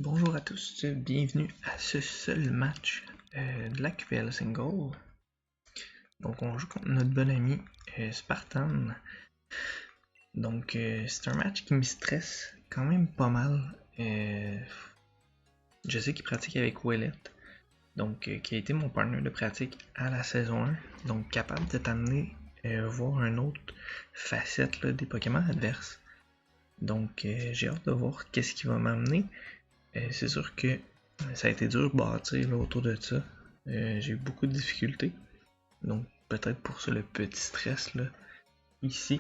Bonjour à tous, bienvenue à ce seul match de la QPL Single. Donc on joue contre notre bon ami Spartan. Donc c'est un match qui me stresse quand même pas mal. Je sais qu'il pratique avec Ouellet, donc qui a été mon partner de pratique à la saison 1. Donc capable de t'amener voir une autre facette là, des Pokémon adverses. Donc j'ai hâte de voir qu'est-ce qu'il va m'amener. C'est sûr que ça a été dur de bâtir là, autour de ça. J'ai eu beaucoup de difficultés. Donc peut-être pour ça le petit stress là, ici.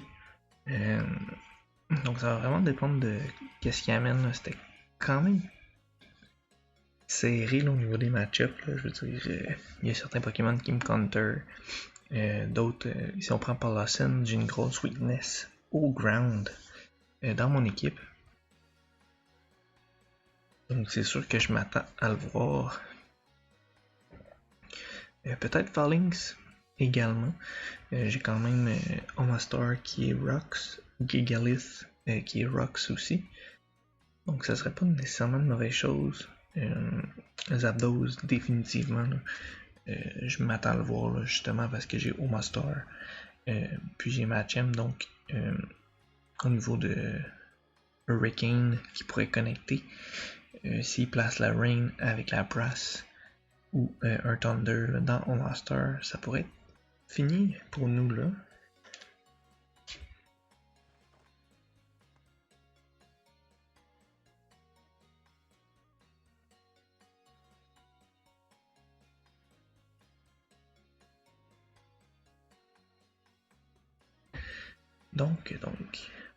Donc ça va vraiment dépendre de qu'est-ce qu'il amène. Là. C'était quand même serré là, au niveau des match-ups. Je veux dire, il y a certains Pokémon qui me counter. D'autres, si on prend par la scène, j'ai une grosse weakness au ground dans mon équipe. Donc c'est sûr que je m'attends à le voir. Peut-être Phalanx également. J'ai quand même Omastar qui est Rocks, Gigalith qui est Rocks aussi. Donc ça serait pas nécessairement une mauvaise chose. Zapdos définitivement. Je m'attends à le voir là, justement parce que j'ai Omastar. Puis j'ai Machamp donc au niveau de Hurricane qui pourrait connecter. S'il place la Rain avec la Brass ou un Thunder là, dans Omastar, ça pourrait être fini pour nous là. Donc,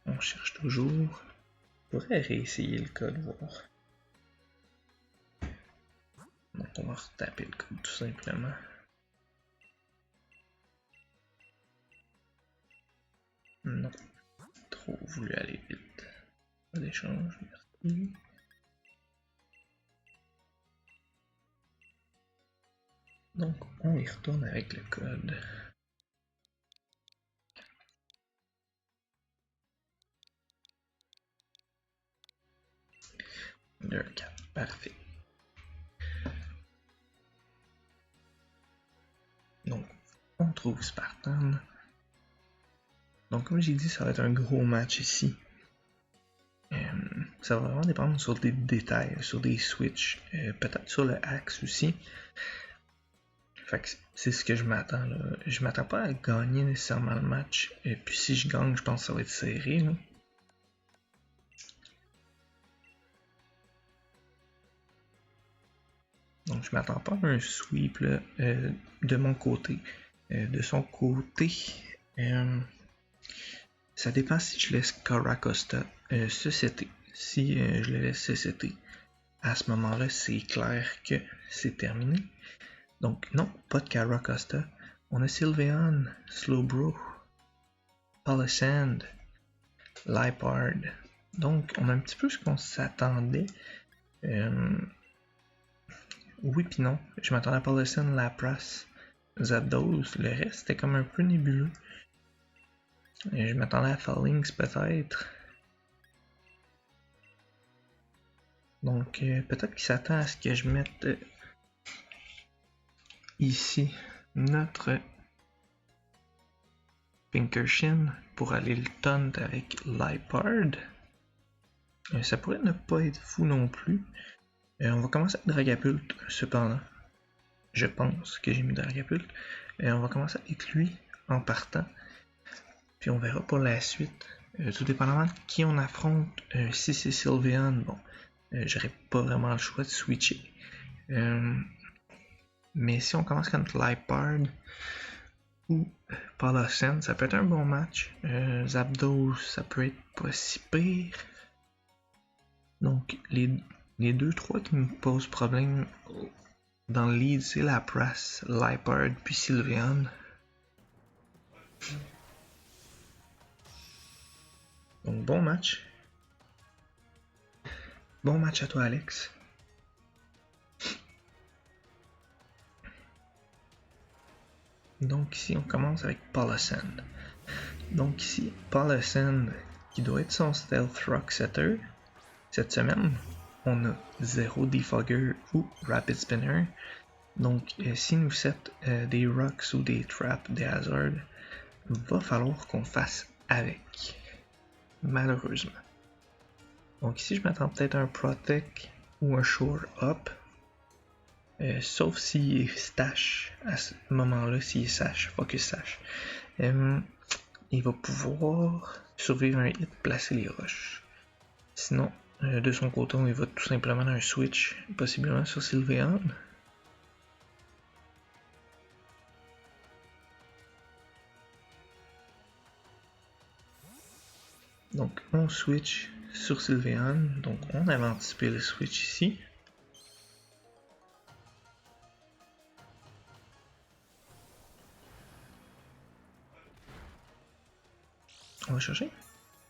on cherche toujours. On pourrait réessayer le code, voir. Donc, on va retaper le code tout simplement. Non, trop voulu aller vite. Pas d'échange, merci. Donc, on y retourne avec le code. De 4, parfait. Donc, on trouve Spartan. Donc, comme j'ai dit, ça va être un gros match ici. Ça va vraiment dépendre sur des détails, sur des switches, peut-être sur le axe aussi. Fait que c'est ce que je m'attends là. Je m'attends pas à gagner nécessairement le match. Et puis si je gagne, je pense que ça va être serré là. Donc je m'attends pas à un sweep là, de mon côté. De son côté, ça dépend si je laisse Caracosta CCT. Si je le laisse CCT, à ce moment-là, c'est clair que c'est terminé. Donc non, pas de Caracosta. On a Sylveon, Slowbro, Palisand, Liepard. Donc on a un petit peu ce qu'on s'attendait. Oui pis non. Je m'attendais à Palisand, Lapras, Zapdos. Le reste c'était comme un peu nébuleux. Je m'attendais à Phalanx peut-être. Donc peut-être qu'il s'attend à ce que je mette ici notre Pinkershin pour aller le taunt avec Liepard. Ça pourrait ne pas être fou non plus. On va commencer avec Dragapult cependant. Je pense que j'ai mis Dragapult. On va commencer avec lui en partant. Puis on verra pour la suite. Tout dépendamment de qui on affronte. Si c'est Sylveon, bon, j'aurais pas vraiment le choix de switcher. Mais si on commence contre Liepard ou Palossand, ça peut être un bon match. Zapdos, ça peut être pas si pire. Donc les 2-3 qui me posent problème dans le lead, c'est Lapras, Liepard puis Sylveon. Donc bon match. Bon match à toi Alex. Donc ici on commence avec Palossand. Donc ici Palossand qui doit être son Stealth Rock Setter cette semaine. on a 0 Defogger ou Rapid Spinner. Donc, si nous set des rocks ou des traps, des hazards, va falloir qu'on fasse avec. Malheureusement. Donc ici, je m'attends peut-être à un Protect ou un Shore Up. Sauf s'il est stash à ce moment-là, s'il est sash, focus sash. Il va pouvoir survivre un hit, placer les roches. Sinon, de son côté, on y va tout simplement dans un switch, possiblement sur Sylveon. Donc on switch sur Sylveon, donc on avait anticipé le switch ici. On va chercher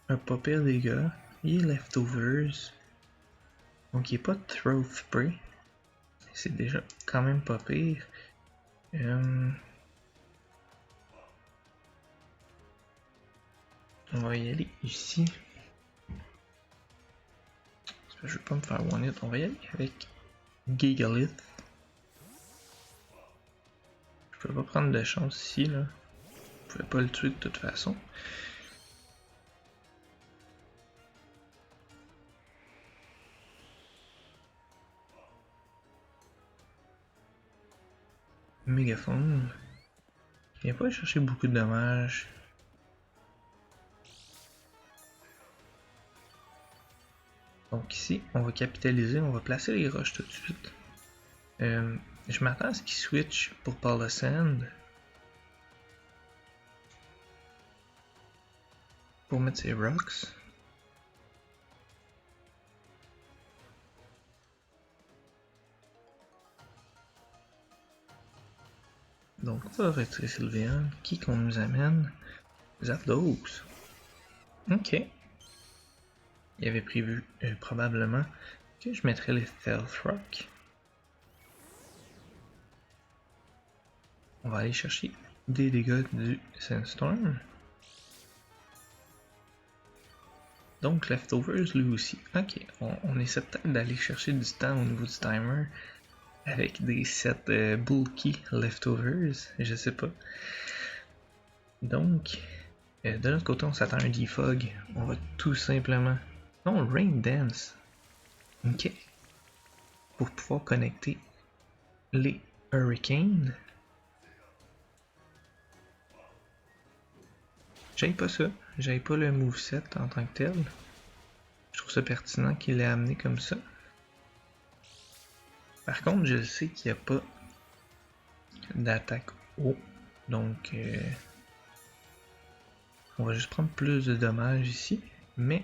un pas pire dégâts, il est leftovers, donc il n'est pas throw spray, c'est déjà quand même pas pire. On va y aller ici. Je vais pas me faire one hit, on va y aller avec Gigalith. Je peux pas prendre de chance ici là. Je pouvais pas le tuer de toute façon. Mégaphone. Il vient pas chercher beaucoup de dommages. Donc ici, on va capitaliser, on va placer les roches tout de suite. Je m'attends à ce qu'il switch pour Palossand. Pour mettre ses rocks. Donc on va retirer Sylveon. Qui qu'on nous amène? Zapdos. Ok. Il avait prévu probablement que je mettrais les Stealth Rock. On va aller chercher des dégâts du Sandstorm. Donc Leftovers lui aussi. Ok, on essaie peut-être d'aller chercher du temps au niveau du timer avec des sets bulky Leftovers, je sais pas. Donc, de l'autre côté, on s'attend à un defog. On va tout simplement... Non, Rain Dance. Ok. Pour pouvoir connecter les Hurricanes. J'aille pas ça. J'aille pas le moveset en tant que tel. Je trouve ça pertinent qu'il l'ait amené comme ça. Par contre, je sais qu'il n'y a pas d'attaque haut. Donc, on va juste prendre plus de dommages ici. Mais,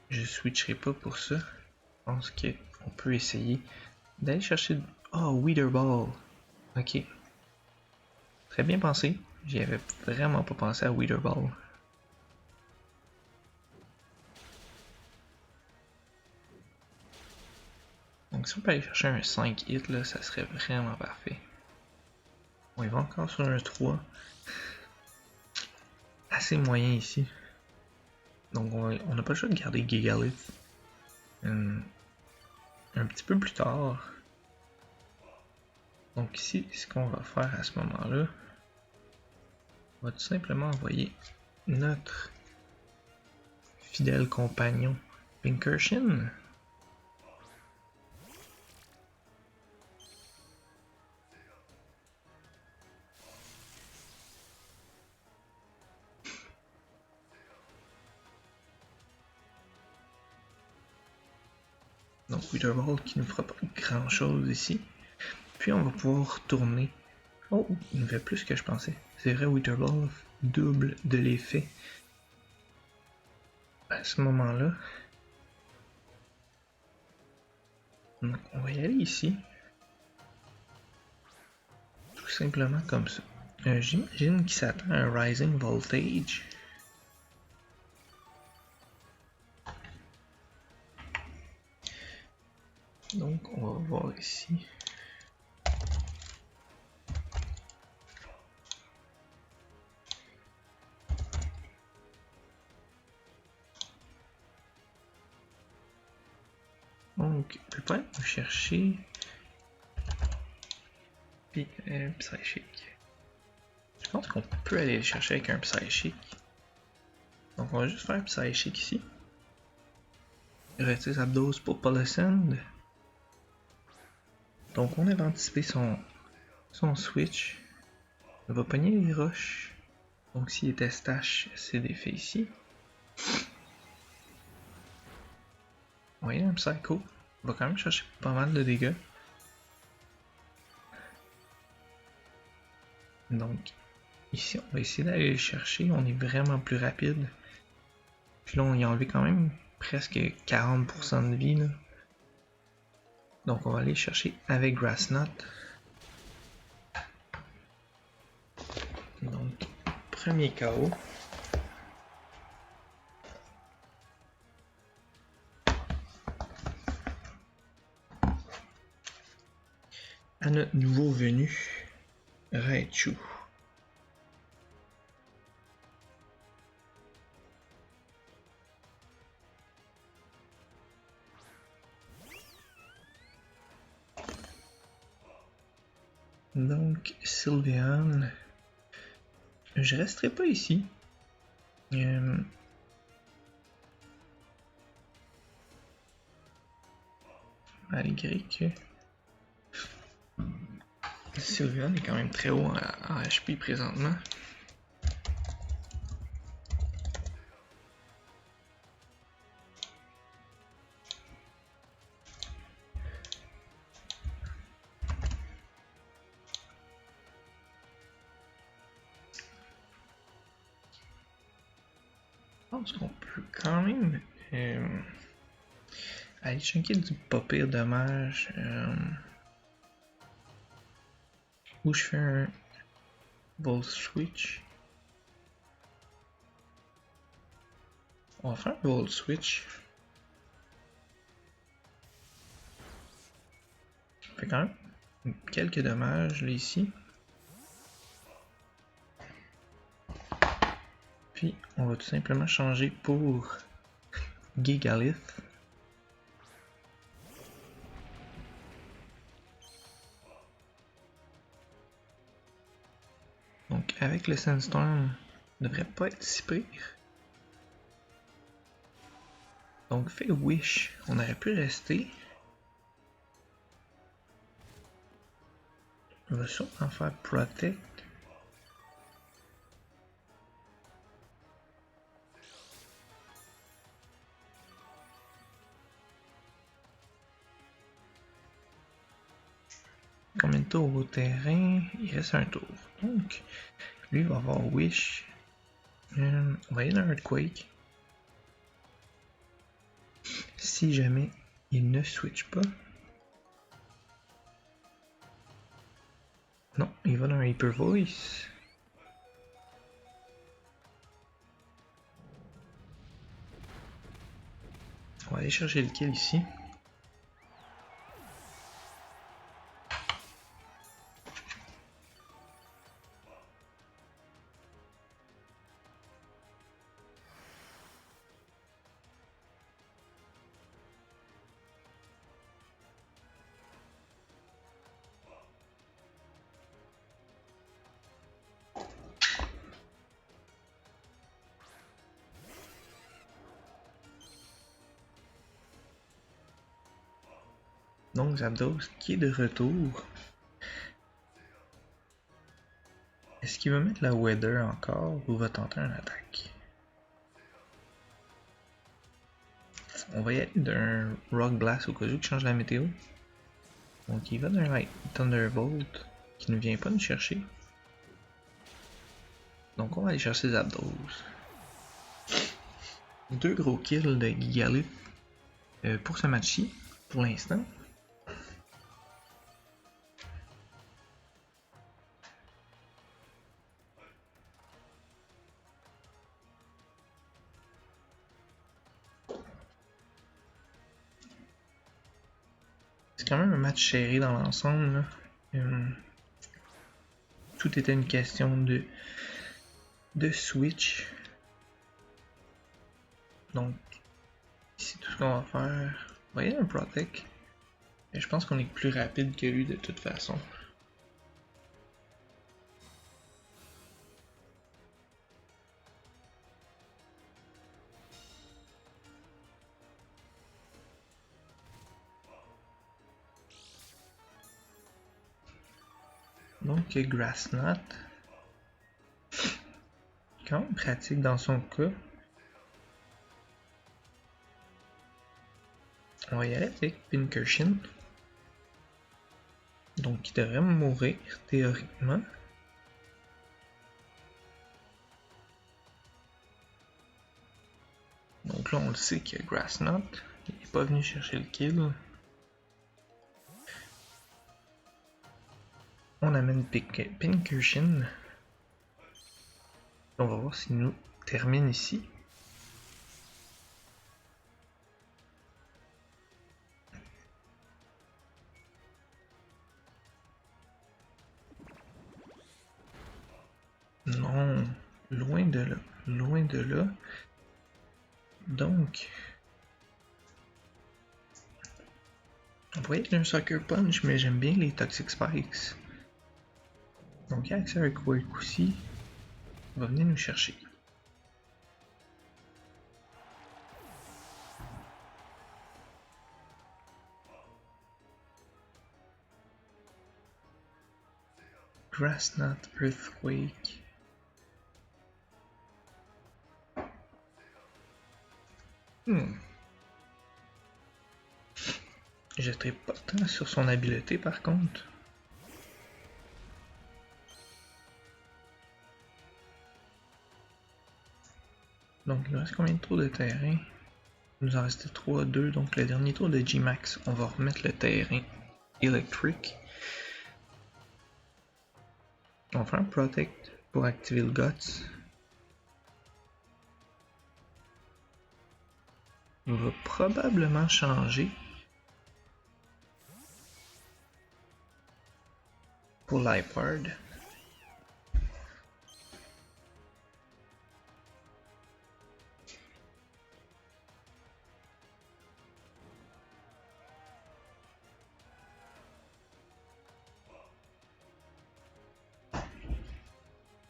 je switcherai pas pour ça. Je pense qu'on peut essayer d'aller chercher... Oh, Wither Ball. Ok. Très bien pensé. J'y avais vraiment pas pensé à Wither Ball. Donc si on peut aller chercher un 5 hit là, ça serait vraiment parfait. On y va encore sur un 3. Assez moyen ici. Donc on n'a pas le choix de garder Gigalith. Un petit peu plus tard. Donc ici, ce qu'on va faire à ce moment-là, on va tout simplement envoyer notre fidèle compagnon Pinkerton. Donc Wither Ball qui ne fera pas grand chose ici. Puis on va pouvoir tourner. Oh, il nous fait plus que je pensais. C'est vrai, Wither Ball double de l'effet. À ce moment-là. Donc on va y aller ici. Tout simplement comme ça. J'imagine qu'il s'attend à un Rising Voltage. Donc on va voir ici. Donc, on peut pas aller nous chercher. Puis, Psychic. Je pense qu'on peut aller le chercher avec un Psychic. Donc, on va juste faire Psychic ici. Rester Zapdos pour pas le send. Donc, on avait anticipé son switch. On va pogner les roches. Donc, s'il était stash, c'est des faits ici. On va y aller un Psycho. On va quand même chercher pas mal de dégâts. Donc, ici, on va essayer d'aller le chercher. On est vraiment plus rapide. Puis là, on y a enlevé quand même presque 40% de vie. Là. Donc, on va aller le chercher avec Grassnot. Donc, premier KO. À notre nouveau venu, Raichu. Donc, Sylveon. Je resterai pas ici. Malgré que Sylveon est quand même très haut en HP présentement. Je pense qu'on peut quand même aller chunker du pas pire dommage. Où je fais un Volt Switch. On va faire un Volt Switch. Ça fait quand même quelques dommages là ici. Puis on va tout simplement changer pour Gigalith. Donc avec le Sandstorm, ne devrait pas être si pire. Donc fait Wish, on aurait pu rester. On va sûrement faire Protect. Combien de tours au terrain? Il reste un tour. Donc, lui va avoir Wish. On va aller dans Earthquake. Si jamais il ne switch pas. Non, il va dans Hyper Voice. On va aller chercher le kill ici. Donc Zapdos qui est de retour. Est-ce qu'il va mettre la Weather encore ou va tenter un attaque? On va y aller d'un Rock Blast au cas où qui change la météo. Donc il va d'un Thunderbolt qui ne vient pas nous chercher. Donc on va aller chercher Zapdos. Deux gros kills de Gigalith pour ce match-ci, pour l'instant. C'est quand même un match serré dans l'ensemble. Tout était une question de switch. Donc, ici tout ce qu'on va faire, On va y aller un Protect. Et je pense qu'on est plus rapide que lui de toute façon. Donc Grass Knot. Quand même pratique dans son cas. On va y aller avec Pincushion. Donc il devrait mourir théoriquement. Donc là on le sait qu'il y a Grass Knot. Il n'est pas venu chercher le kill. On amène Pincushion. On va voir s'il nous termine ici. Non, loin de là, loin de là. Donc, on pourrait être un Sucker Punch, mais j'aime bien les Toxic Spikes. Donc, il y a accès à un Quake aussi. Il va venir nous chercher. Grass Knot, Earthquake. Je ne pas tant sur son habileté par contre. Donc il nous reste combien de tours de terrain? Il nous en restait 3 à 2, donc le dernier tour de G-Max, on va remettre le terrain électrique. On va faire un Protect pour activer le Guts. Il va probablement changer pour l'iPad.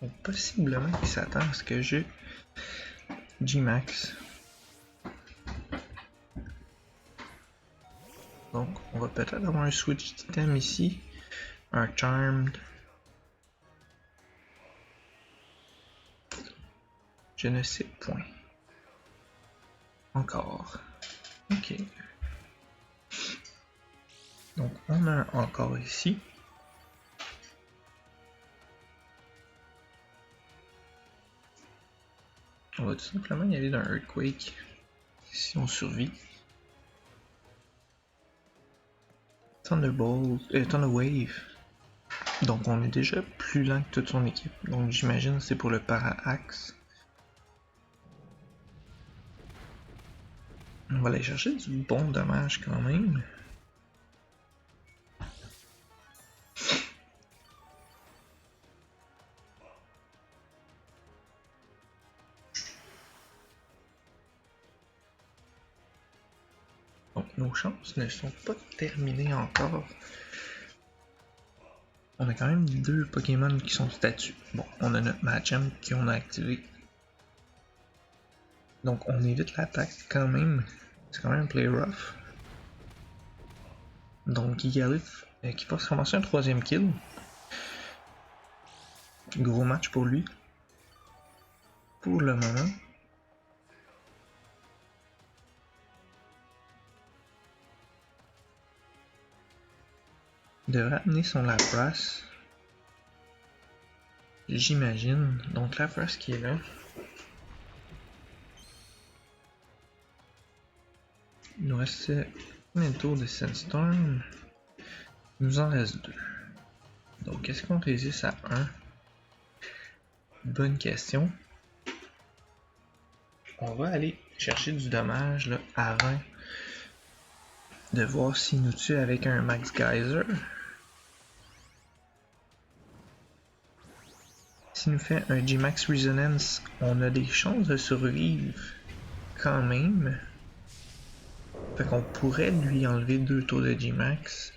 Donc possiblement qu'il s'attend à ce que j'ai G-Max. Donc on va peut-être avoir un switch d'item ici, un Charmed. Je ne sais point. Encore. Ok. Donc on a un encore ici. On va tout simplement y aller d'un Earthquake si on survit. Thunderbolt, Thunderwave. Donc on est déjà plus lent que toute son équipe. Donc j'imagine c'est pour le para-axe. On va aller chercher du bon dommage quand même. Donc nos chances ne sont pas terminées encore. On a quand même 2 Pokémon qui sont statues. Bon, on a notre Machamp qu'on a activé. Donc on évite l'attaque quand même. C'est quand même un play rough. Donc Gigalith qui va se ramasser un 3ème kill. Gros match pour lui. Pour le moment. Il devrait amener son Lapras. J'imagine. Donc Lapras qui est là. Il nous reste combien de tours de Sandstorm? Il nous en reste 2. Donc est-ce qu'on résiste à 1? Bonne question. On va aller chercher du dommage là, avant de voir s'il nous tue avec un Max Geyser. S'il nous fait un G-Max Resonance, on a des chances de survivre quand même. Fait qu'on pourrait lui enlever 2 tours de G-Max.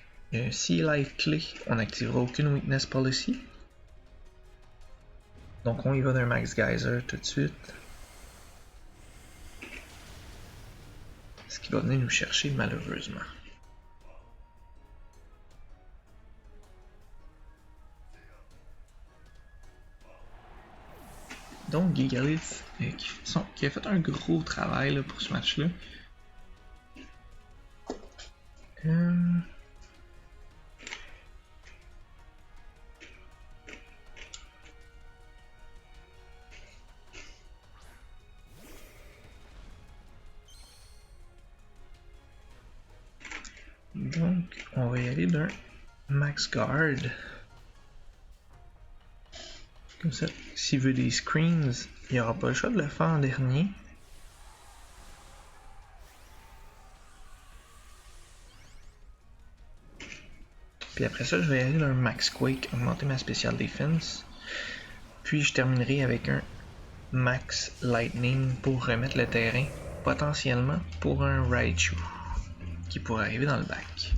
S'il est live clé, on n'activera aucune weakness policy. Donc on y va d'un Max Geyser tout de suite. Ce qui va venir nous chercher malheureusement. Donc Gigalith qui a fait un gros travail là, pour ce match-là. Donc on va y aller d'un Max Guard. Comme ça, s'il veut des screens, il n'aura pas le choix de le faire en dernier. Puis après ça, je vais aller dans un Max Quake, augmenter ma Special Defense. Puis je terminerai avec un Max Lightning pour remettre le terrain, potentiellement pour un Raichu, qui pourrait arriver dans le bac.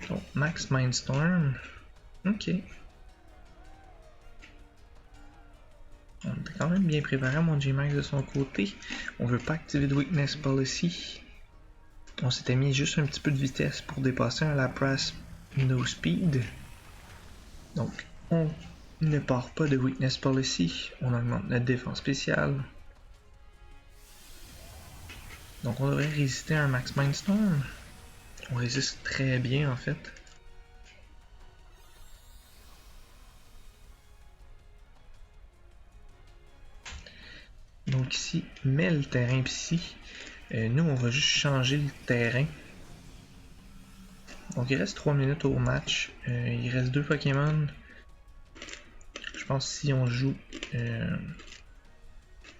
Donc Max Mindstorm, ok. On était quand même bien préparé à mon G-Max de son côté. On veut pas activer de Weakness Policy. On s'était mis juste un petit peu de vitesse pour dépasser un Lapras No Speed. Donc on ne part pas de Weakness Policy. On augmente notre défense spéciale. Donc on devrait résister à un Max Mindstorm. On résiste très bien en fait. Donc ici, met le terrain ici. Nous, on va juste changer le terrain. Donc il reste 3 minutes au match. Il reste 2 Pokémon. Je pense que si on joue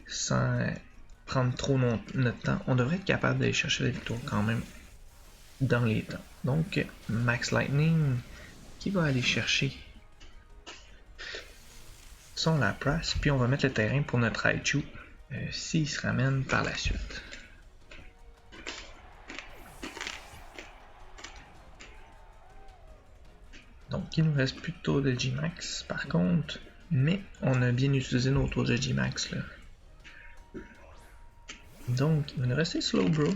sans prendre trop notre temps, on devrait être capable d'aller chercher la victoire quand même dans les temps. Donc Max Lightning qui va aller chercher son Lapras. Puis on va mettre le terrain pour notre Raichu. S'il se ramène par la suite. Donc il nous reste plus de tours de G-Max par contre, mais on a bien utilisé nos tours de G-Max là. Donc il va nous rester Slowbro.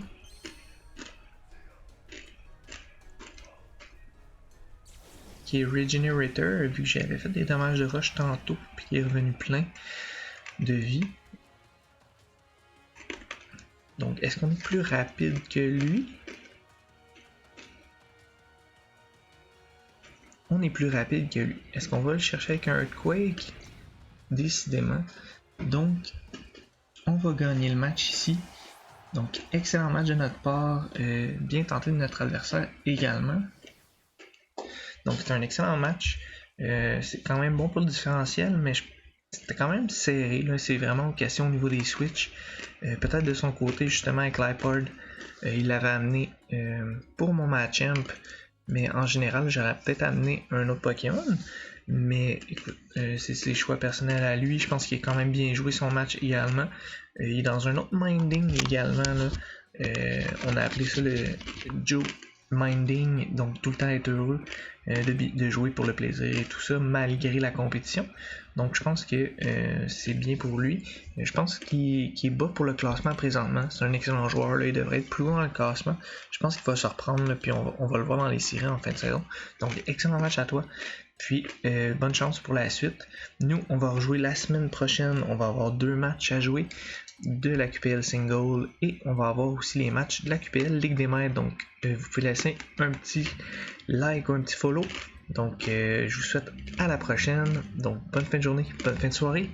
Qui est Regenerator, vu que j'avais fait des dommages de roche tantôt, puis il est revenu plein de vie. Donc, est-ce qu'on est plus rapide que lui? On est plus rapide que lui. Est-ce qu'on va le chercher avec un Earthquake? Décidément. Donc, on va gagner le match ici. Donc, excellent match de notre part. Bien tenté de notre adversaire également. Donc, c'est un excellent match. C'est quand même bon pour le différentiel, mais c'était quand même serré, là. C'est vraiment une question au niveau des switches. Peut-être de son côté, justement, avec Liepard, il l'avait amené pour mon Machamp, mais en général, j'aurais peut-être amené un autre Pokémon. Mais écoute, c'est ses choix personnels à lui. Je pense qu'il a quand même bien joué son match également. Il est dans un autre Minding également, là. On a appelé ça le Joe Minding, donc tout le temps être heureux de jouer pour le plaisir et tout ça malgré la compétition. Donc je pense que c'est bien pour lui. Je pense qu'il est bas pour le classement présentement. C'est un excellent joueur, là. Il devrait être plus haut dans le classement. Je pense qu'il va se reprendre là, puis on va le voir dans les séries en fin de saison. Donc excellent match à toi. Puis bonne chance pour la suite. Nous on va rejouer la semaine prochaine. On va avoir 2 matchs à jouer de la QPL Single et on va avoir aussi les matchs de la QPL Ligue des Maîtres. Donc vous pouvez laisser un petit like ou un petit follow. Donc je vous souhaite à la prochaine. Donc bonne fin de journée, bonne fin de soirée.